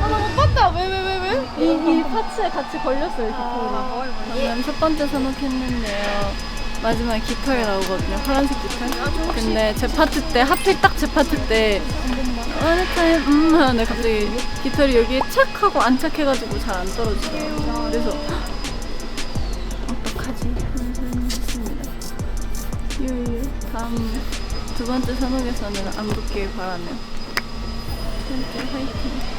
나못 봤다. 왜? 이 파츠에 같이 걸렸어요, 깃털이. 저는 첫 번째 산옥했는데요. 마지막에 깃털이 나오거든요. 파란색 깃털. 근데 제 파트 때, 하필 딱 제 파트 때 하는데 갑자기 깃털이 여기에 착 하고 안착해가지고 잘 안 떨어지더라고요. 그래서 어떡하지? 했습니다. 유유. 다음 두 번째 산옥에서는 안 붙길 바라며. 화이팅.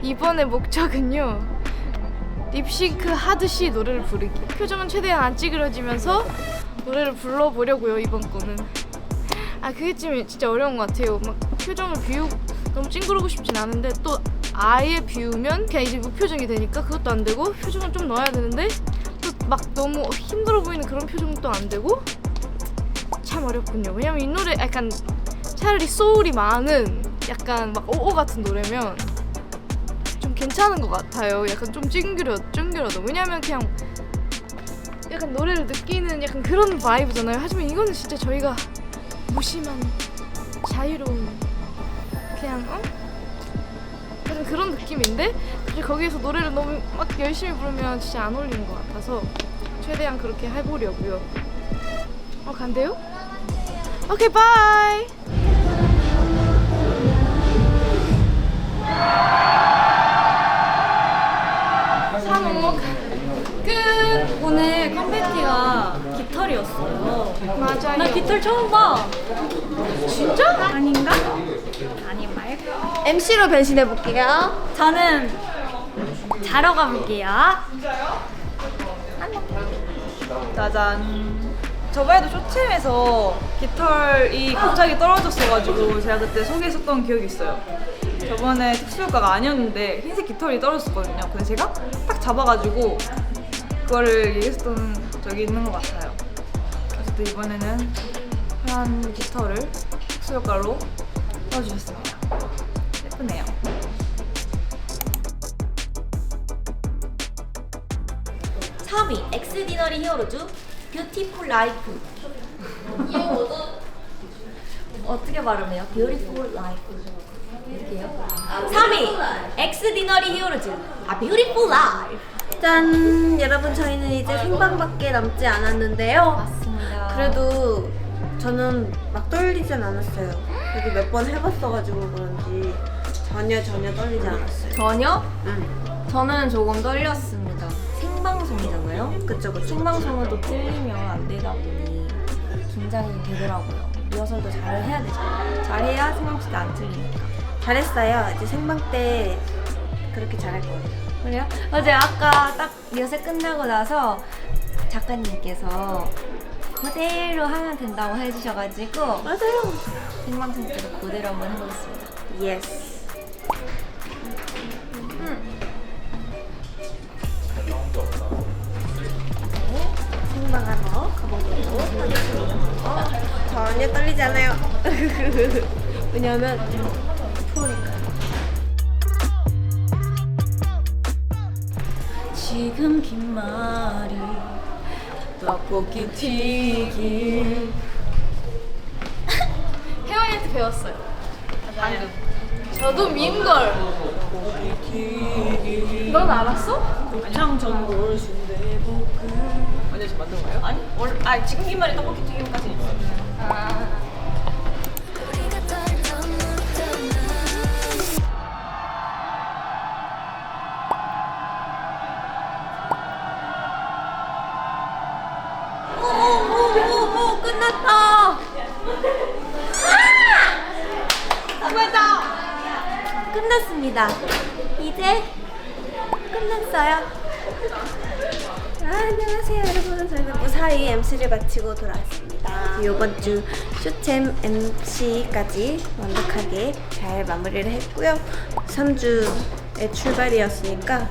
이번의 목적은요, 립싱크 하듯이 노래를 부르기. 표정은 최대한 안 찌그러지면서 노래를 불러보려고요. 이번 거는 그게 좀 진짜 어려운 것 같아요. 막 표정을 비우고 너무 찡그러고 싶진 않은데 또 아예 비우면 그냥 이제 무표정이 되니까 그것도 안 되고, 표정을 좀 넣어야 되는데 또 막 너무 힘들어 보이는 그런 표정도 안 되고, 참 어렵군요. 왜냐면 이 노래 약간 차라리 소울이 많은 약간 막 오오 같은 노래면 좀 괜찮은 것 같아요. 약간 좀 찡그려도. 왜냐면 그냥 약간 노래를 느끼는 약간 그런 바이브잖아요. 하지만 이거는 진짜 저희가 무심한 자유로운 그냥 약간 그런 느낌인데, 그리고 거기에서 노래를 너무 막 열심히 부르면 진짜 안 어울리는 것 같아서 최대한 그렇게 해보려고요. 간대요? 오케이, 바이. 산옥 끝. 오늘 컴패티가 깃털이었어요. 맞아요. 나 깃털 처음 봐. 진짜? 아닌가? 아니 말고. MC로 변신해 볼게요. 저는 자러 가볼게요. 짜잔. 저번에도 쇼챔에서 깃털이 갑자기 떨어졌어가지고 제가 그때 소개했었던 기억이 있어요. 저번에 특수효과가 아니었는데 흰색 깃털이 떨어졌거든요. 근데 제가 딱 잡아가지고 그거를 얘기했었던 적이 있는 것 같아요. 그래서 또 이번에는 파란 깃털을 특수효과로 넣어주셨습니다. 예쁘네요. 3위 엑스디너리 히어로즈 뷰티풀 라이프. 어떻게 발음해요? 뷰티풀 라이프 이렇게요? 3위 엑스디너리 히어로즈 뷰티풀 라이프. 짠! 여러분, 저희는 이제 생방밖에 남지 않았는데요. 맞습니다. 그래도 저는 막 떨리진 않았어요. 그래도 몇 번 해봤어가지고 그런지 전혀 떨리지 않았어요. 전혀? 응. 저는 조금 떨렸습니다. 생방송이잖아요. 그쵸. 생방송은 또 틀리면 안 되다 보니 긴장이 되더라고요. 리허설도 잘 해야 되잖아요. 잘해야 생방송 때 안 틀리니까. 잘했어요. 이제 생방 때 그렇게 잘할 거예요. 그래요? 어제 아까 딱 리허설 끝나고 나서 작가님께서 그대로 하면 된다고 해주셔가지고 맞아요. 생방송 때도 그대로 한번 해보겠습니다. 예스. 생방하러 가보도록 하겠습니다. 전혀 떨리지 않아요. 왜냐면 프로니까. 지금 긴 말이 떡볶이 튀김. 혜원이한테 배웠어요. 방금. 저도 민걸. 넌 알았어? 장전골 순대볶음. 언제 지금 만든 거예요? 아니, 지금 긴 말이 떡볶이 튀김까지 있어요. 오, 끝났다. 끝났습니다. 이제 끝났어요. 안녕하세요, 여러분. 저희는 무사히 MC를 마치고 돌아왔습니다. 이번 주 쇼챔 MC까지 완벽하게 잘 마무리를 했고요. 3주의 출발이었으니까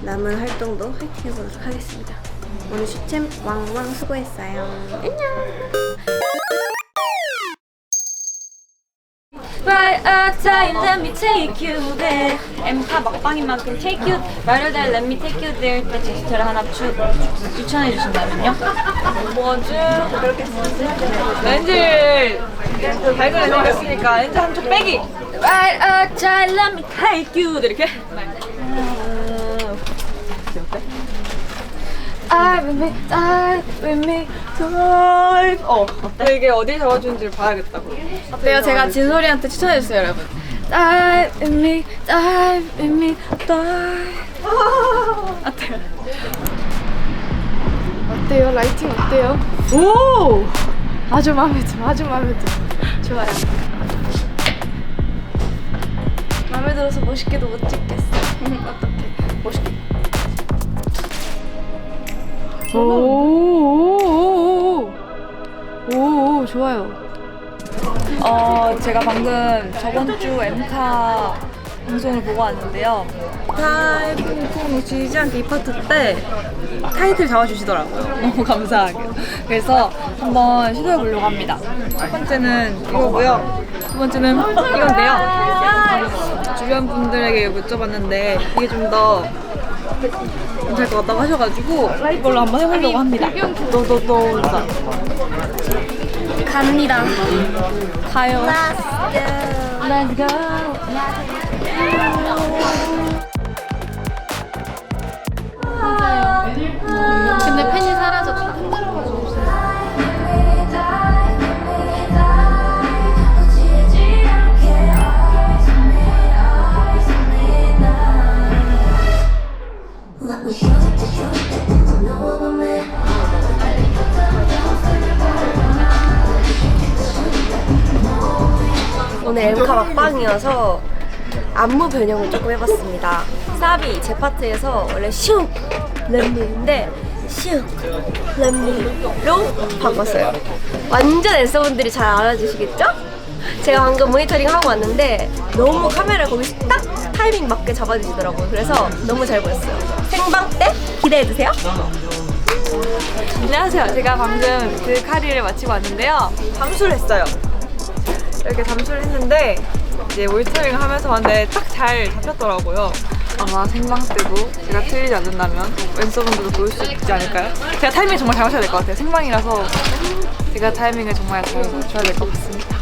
남은 활동도 화이팅 해보도록 하겠습니다. 오늘 쇼챔 왕왕 수고했어요. 안녕. Right outside, let me take you there. 엠파 먹방인 만큼 take you rather than let me take you there 때 제스처를 하나 추천해 주신다면요? 뭐지? 그렇게 렌즈를 발견을 해봤으니까 렌즈 한쪽 빼기. Right outside, let me take you 이렇게. I with me, I with me, dive. 어때? 이게 어디 잡아주는지를 봐야겠다고. 어때요? 제가 진솔이한테 추천해주세요, 여러분. Dive with me, dive with me, dive. 어때요? 어때요? 라이팅 어때요? 오! 아주 마음에 들어. 아주 마음에 들어. 좋아요. 마음에 들어서 멋있게도 못 찍겠어. 어떡해. 멋있게. 오, 좋아요. 제가 방금 저번 주 엠카 방송을 보고 왔는데요. 타이핑 놓치지 않게 이 파트 때 타이틀 잡아주시더라고요. 너무 감사하게. 그래서 한번 시도해보려고 합니다. 첫 번째는 이거고요. 두 번째는 이건데요. 주변 분들에게 여쭤봤는데 이게 좀 더 괜찮을 것 같다고 하셔가지고 이걸로 한번 해보려고 합니다. 너너너 갑니다. 가요. Let's go. 근데 팬이 사라졌다. 오늘 엠카 막방이어서 안무 변형을 조금 해봤습니다. 사비 제 파트에서 원래 슉 렛미인데 슉 렛미로 바꿨어요. 완전 앤서분들이 잘 알아주시겠죠? 제가 방금 모니터링 하고 왔는데 너무 카메라를 거기서 딱 타이밍 맞게 잡아주시더라고요. 그래서 너무 잘 보였어요. 생방 때 기대해주세요. 안녕하세요. 제가 방금 그 카리를 마치고 왔는데요. 잠수를 했어요. 이렇게 잠수를 했는데 이제 모니터링을 하면서 봤는데 딱 잘 잡혔더라고요. 아마 생방 때도 제가 틀리지 않는다면 왼서분들도 보일 수 있지 않을까요? 제가 타이밍 정말 잘 맞춰야 될 것 같아요. 생방이라서 제가 타이밍을 정말 잘 맞춰야 될 것 같습니다.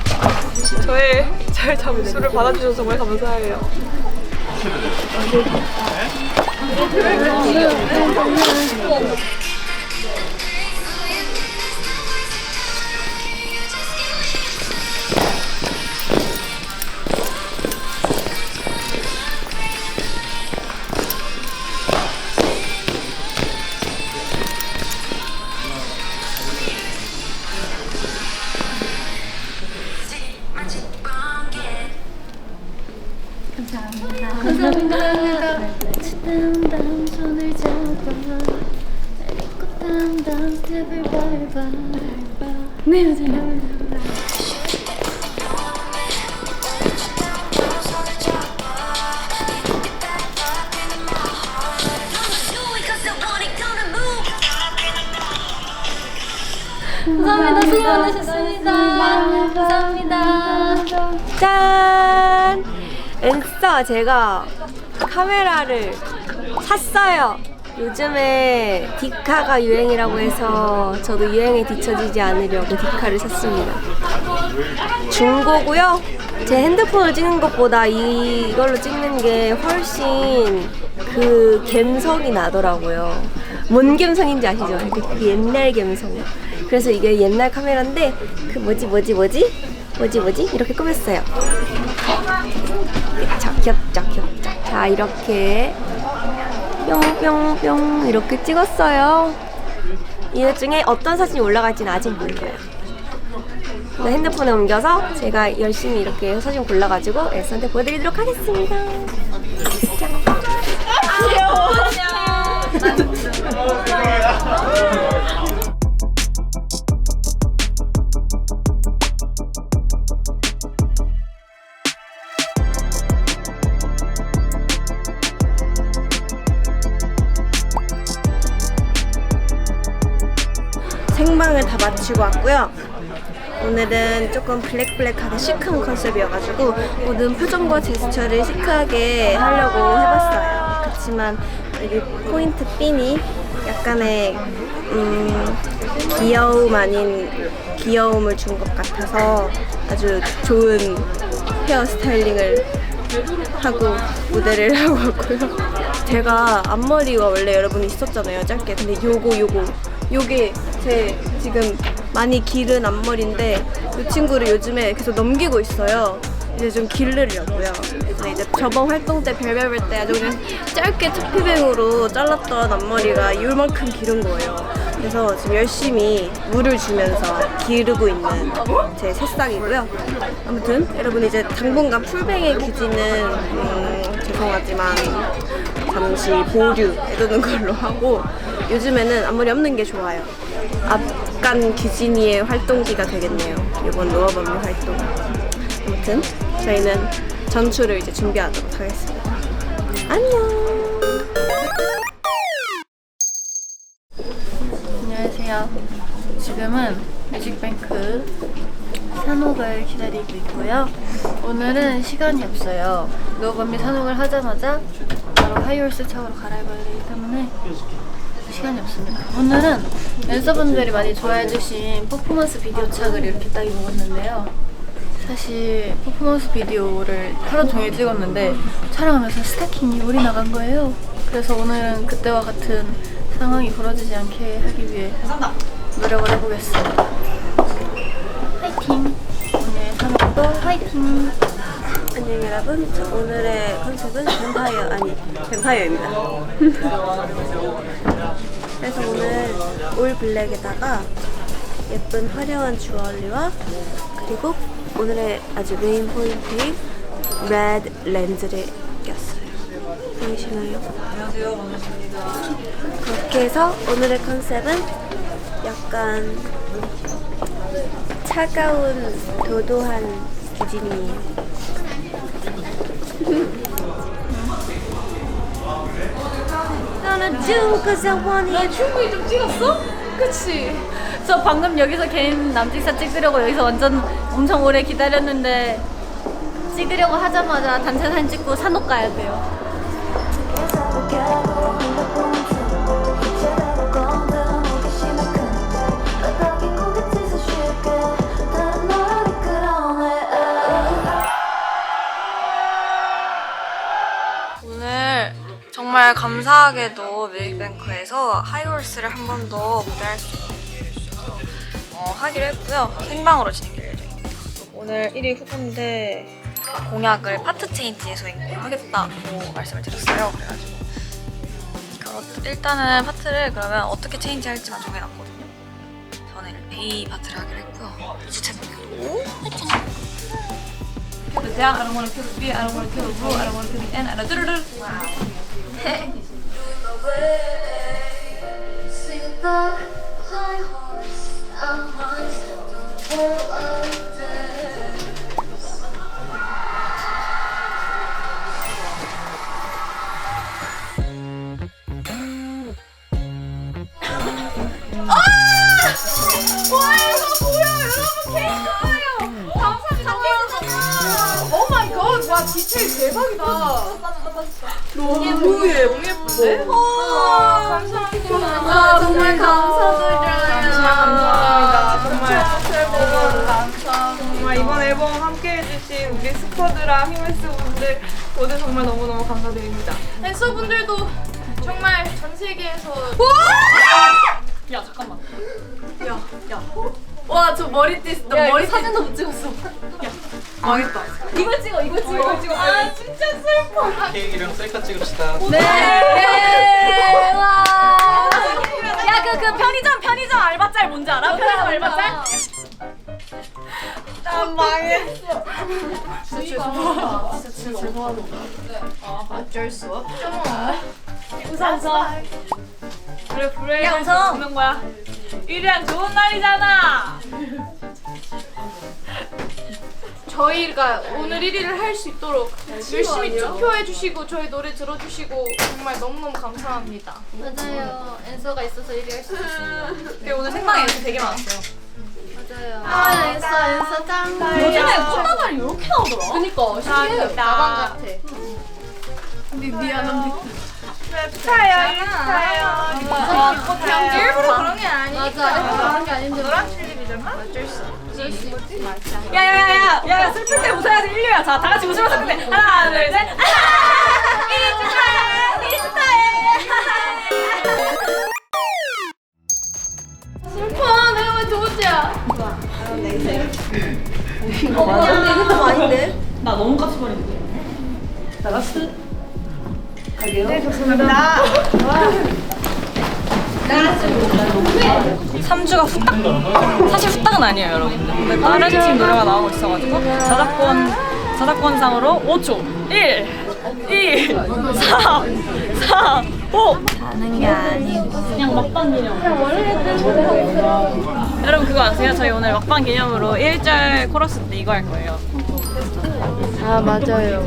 저의 잘 잠수를 받아주셔서 정말 감사해요. 다음 손을 잡아 내딛고 다음 스텝을 밟아 네 맞아요. 감사합니다. 수고 많으셨습니다. 감사합니다. 짠! 엔스타 제가 카메라를 샀어요. 요즘에 디카가 유행이라고 해서 저도 유행에 뒤처지지 않으려고 디카를 샀습니다. 중고고요. 제 핸드폰을 찍는 것보다 이걸로 찍는 게 훨씬 그 감성이 나더라고요. 뭔 감성인지 아시죠? 그 옛날 감성. 그래서 이게 옛날 카메라인데 그 뭐지 이렇게 꾸몄어요. 자, 귀엽죠. 자, 이렇게 뿅뿅뿅 이렇게 찍었어요. 이 중에 어떤 사진이 올라갈지는 아직 몰라요. 핸드폰에 옮겨서 제가 열심히 이렇게 사진 골라가지고 엘사한테 보여드리도록 하겠습니다. 생방을 다 마치고 왔고요. 오늘은 조금 블랙하게 시크한 컨셉이어가지고 모든 표정과 제스처를 시크하게 하려고 해봤어요. 그렇지만 여기 포인트 핀이 약간의 귀여움 아닌 귀여움을 준 것 같아서 아주 좋은 헤어스타일링을 하고 무대를 하고 왔고요. 제가 앞머리가 원래 여러분이 있었잖아요, 짧게. 근데 요게 제 지금 많이 기른 앞머리인데 이 친구를 요즘에 계속 넘기고 있어요. 이제 좀 기르려고요. 그래서 이제 저번 활동 때 별별별 때 아주 그냥 짧게 차피뱅으로 잘랐던 앞머리가 이만큼 기른 거예요. 그래서 지금 열심히 물을 주면서 기르고 있는 제 새싹이고요. 아무튼 여러분 이제 당분간 풀뱅의 기지는 죄송하지만 잠시 보류해두는 걸로 하고 요즘에는 앞머리 없는 게 좋아요. 앞간 기진이의 활동기가 되겠네요. 이번 노아밤미 활동. 아무튼 저희는 전출을 이제 준비하도록 하겠습니다. 안녕. 안녕하세요. 지금은 뮤직뱅크 산옥을 기다리고 있고요. 오늘은 시간이 없어요. 노아밤미 산옥을 하자마자 바로 하이홀스 차로 갈아입어야 되기 때문에 시간이 없습니다. 오늘은 댄서분들이 많이 좋아해주신 퍼포먼스 비디오 착을 이렇게 딱 입어봤는데요. 사실 퍼포먼스 비디오를 하루 종일 찍었는데 촬영하면서 스타킹이 올이 나간 거예요. 그래서 오늘은 그때와 같은 상황이 벌어지지 않게 하기 위해 노력을 해보겠습니다. 화이팅! 오늘 산옥도 화이팅! 안녕 여러분. 저 오늘의 컨셉은 뱀파이어입니다. 그래서 오늘 올 블랙에다가 예쁜 화려한 주얼리와 그리고 오늘의 아주 메인 포인트인 레드 렌즈를 꼈어요. 보이시나요? 안녕하세요. 반갑습니다. 그렇게 해서 오늘의 컨셉은 약간 차가운 도도한 기진이에요. 나 충분히 좀 찍었어? 그치? 저 방금 여기서 개인 남직사 찍으려고 여기서 완전 엄청 오래 기다렸는데 찍으려고 하자마자 단체 사진 찍고 산옥 가야 돼요. 오늘 정말 감사하게도 뮤직뱅크에서 하이홀스를 한 번 더 무대할 수 있어서 하기로 했고요. 생방으로 진행될 예정입니다. 오늘 1위 후보인데 공약을 파트 체인지에서 하겠다고 말씀을 드렸어요. 그래가지고 일단은 파트를 그러면 어떻게 체인지할지만 정해놨거든요. 저는 A 파트를 하기로 했고요. 주체분들도 파이팅! Kill the down, I don't wanna kill the beat, I don't wanna kill the rule, I don't wanna kill the end, I don't 와 디테일 대박이다. 너무 예쁜데? 감사합니다. 정말 감사드려요. 감사합니다. 정말 이번 앨범 함께 해주신 우리 스쿼드랑 히메스 분들 모두 정말 너무너무 감사드립니다. 댄서분들도 정말 전 세계에서 야 잠깐만. 와 저 머리띠 너 머리 사진도 못 찍었어. 망했다. 이걸 찍어. 아 진짜 슬퍼. 케이크랑 셀카 찍읍시다. 네. 와. 야 그 편의점 알바짤 뭔지 알아? 편의점 알바짤? 난 망했어. 어쩔 수 없죠. 웃어. 그래 불에 야, 웃어. 웃는 거야. 1위한 좋은 날이잖아. 저희가 오늘 1위를 할 수 있도록 열심히 투표해주시고 저희 노래 들어주시고 정말 너무너무 감사합니다. 맞아요. 엔서가 있어서 1위 할 수 있습니다. 근데 오늘 생방에 이렇게 되게 많았어요. 아 인싸 짱. 요즘에 꽃다발이 이렇게 나오더라. 그니까 신기해. 나방 같아. 미안합니다. 축하해요. 축하해요. 일부러 그런 게 아니야. 맞아. 그런 게 아닌데. 노란 튤립이잖아. 어쩔 수 없지. 야야야야 슬플 때 웃어야지 인류야. 자, 다 같이 웃으면서 근데 하나 둘 셋. 미리 축하해. 미리 축하해. 슬퍼. 내가 왜 두 번째야? 근데 이것도 아닌데? 나 너무 깝치버리는데. 나가스. 네, 좋습니다. 3주가 후딱? 사실 후딱은 아니에요, 여러분들. 근데 다른 팀 노래가 나오고 있어가지고 저작권상으로 5초. 1, 2, 3, 4, 5. 하는 게 아니고. 그냥 막방 기념. 여러분 그거 아세요? 저희 오늘 막방 기념으로 1절 코러스 때 이거 할 거예요. 아 맞아요.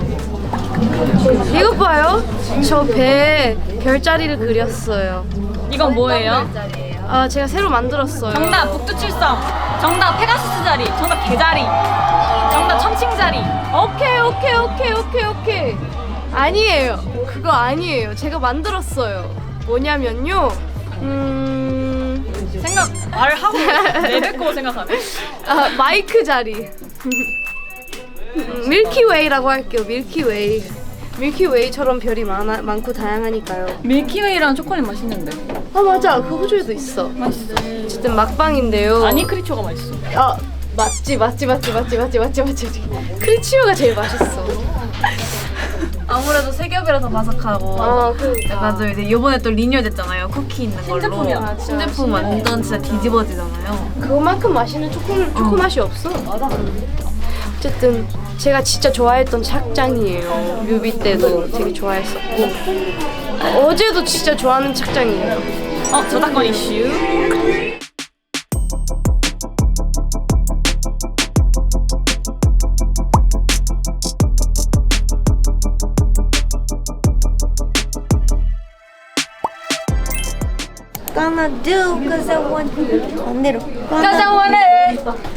이것 봐요. 저 배에 별자리를 그렸어요. 이건 뭐예요? 아 제가 새로 만들었어요. 정답 북두칠성. 정답 페가수스 자리. 정답 개자리. 정답 천칭자리. 오케이. 아니에요. 그거 아니에요. 제가 만들었어요. 뭐냐면요. 생각 말을 하고 내뱉고 생각하네. 아 마이크 자리. 밀키웨이라고 할게요. 밀키웨이처럼 별이 많고 다양하니까요. 밀키웨이랑 초콜릿 맛있는데. 아 맞아. 그 호주에도 있어. 맛있어. 어쨌든 막방인데요. 아니 크리초가 맛있어. 아 맞지. 크리치오가 제일 맛있어. 아무래도 세겹이라서 바삭하고. 아 그러니까. 맞아요. 이제 이번에 또 리뉴얼 됐잖아요. 쿠키 있는 걸로. 신제품이야. 신제품 완전 진짜 뒤집어지잖아요. 그만큼 맛있는 초코 맛이 없어. 맞아. 어쨌든 제가 진짜 좋아했던 착장이에요. 뮤비 때도 되게 좋아했었고 어제도 진짜 좋아하는 착장이에요. 저작권 이슈. Gonna do cause I want 반대로. 짜장 원해.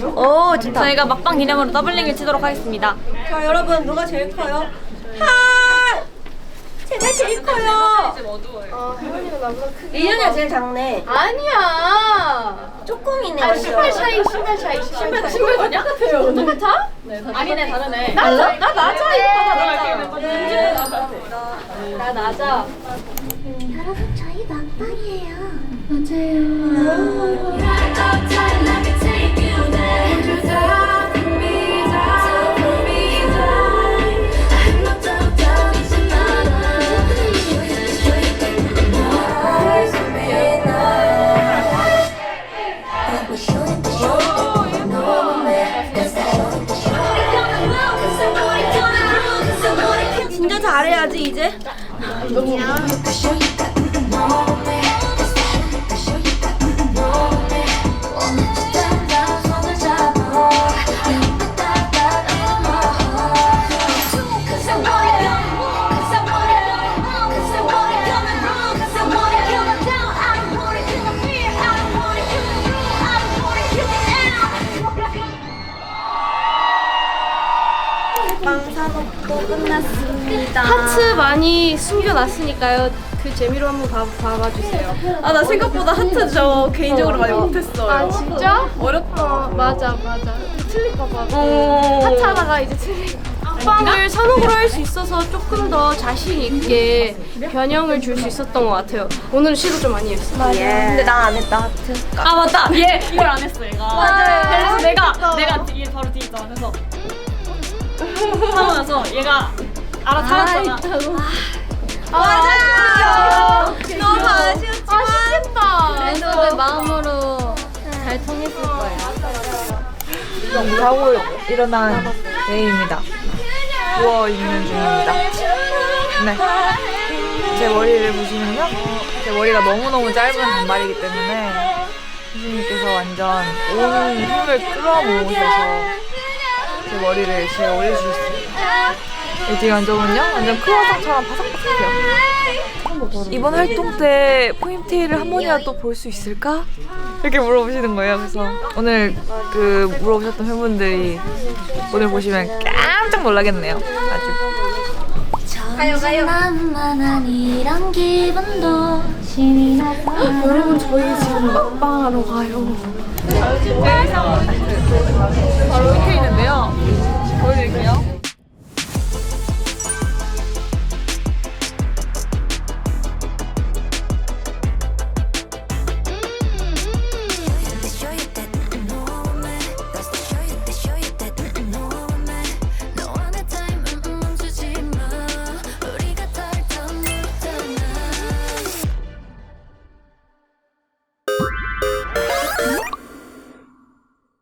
오 좋다. 저희가 막방 기념으로 더블링을 치도록 하겠습니다. 자 여러분 누가 제일 커요? 하! 제가 제일 커요. 할머니가 나보다 크게. 이현이가 제일 작네. 아니야. 쪼꼬미네. 아 신발 차이. 신발 다 똑같아요. 똑같아? 아니네 다르네. 나 낮아. 나 낮아. 여러분 저희 막방이에요. 진짜 잘해야지 이제. 빵 사놓고 끝났습니다. 하트 많이 숨겨놨으니까요. 그 재미로 한번 봐주세요. 아 나 생각보다 하트 저 개인적으로 많이 못했어요. 아 진짜? 어렵다. 맞아. 틀릴까봐. 하트 하다가 이제 틀릴까. 빵을 산옥으로 할 수 있어서 조금 더 자신 있게 변형을 줄 수 있었던 것 같아요. 오늘은 시도 좀 많이 했어요. 근데 난 안 했다 하트. 아 맞다. 얘 이걸 안 했어 얘가. 맞아요. 그래서 내가 뒤에 바로 뒤에 있잖아. 그래서 하고 나서 얘가 알아차렸잖아. 맞아요. 너무 아쉬웠지만. 아쉽겠다. 그래도 내 마음으로 잘 통했을 거예요. 자고 일어난 데이입니다. 누워 있는 중입니다. 네. 제 머리를 보시면요. 제 머리가 너무너무 짧은 단발이기 때문에 선생님께서 완전 온 힘을 끌어모으셔서 제 머리를 제가 올려주셨습니다. 이 뒤에 앉아보면요. 완전 크로아상처럼 바삭바삭해요. 이번 활동 때 포인트를 한 번이라도 볼 수 있을까? 이렇게 물어보시는 거예요. 그래서 오늘 그 물어보셨던 팬분들이 오늘 보시면 깜짝 놀라겠네요. 아주. 나만 이런 기분도 신이 나서 여러분 저희 지금 막방하러 가요. 바로 밑에 있는데요. 보여드릴게요.